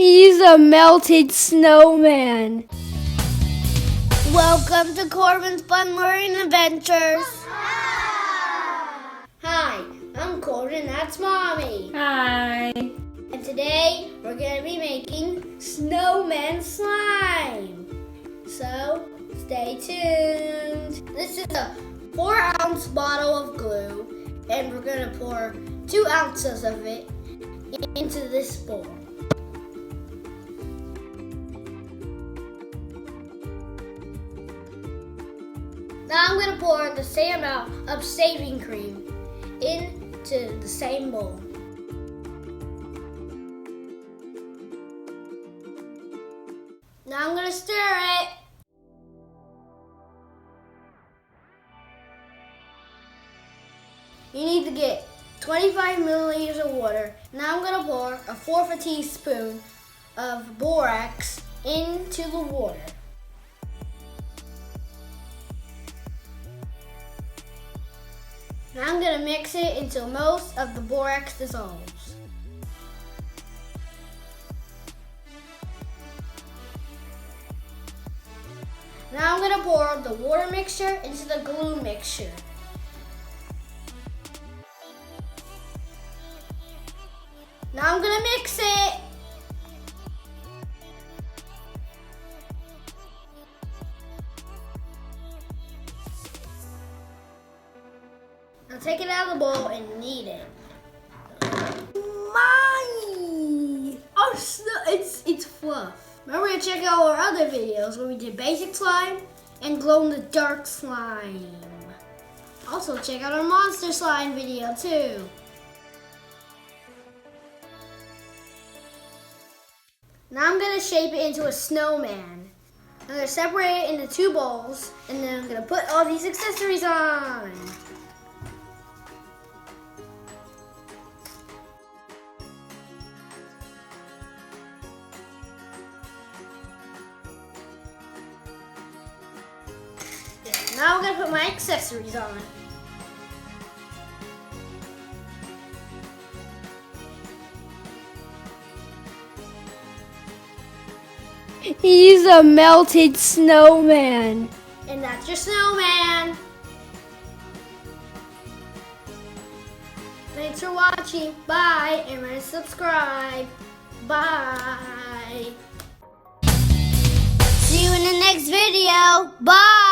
He's a melted snowman. Welcome to Corban's Fun Learning Adventures. Hi, I'm Corban, that's Mommy. Hi. And today we're going to be making Snowman Slime. So stay tuned. This is a 4-ounce bottle of glue, and we're going to pour 2 ounces of it into this bowl. Now I'm going to pour the same amount of shaving cream into the same bowl. Now I'm going to stir it. You need to get 25 milliliters of water. Now I'm going to pour a 1/4 teaspoon of borax into the water. Now I'm going to mix it until most of the borax dissolves. Now I'm going to pour the water mixture into the glue mixture. Now I'm going to mix it. Now take it out of the bowl and knead it. Oh, it's fluff. Remember to check out our other videos where we did basic slime and glow-in-the-dark slime. Also check out our monster slime video too. Now I'm going to shape it into a snowman. I'm going to separate it into 2 bowls, and then I'm going to put all these accessories on. Now I'm going to put my accessories on. He's a melted snowman. And that's your snowman. Thanks for watching. Bye. And remember to subscribe. Bye. See you in the next video. Bye.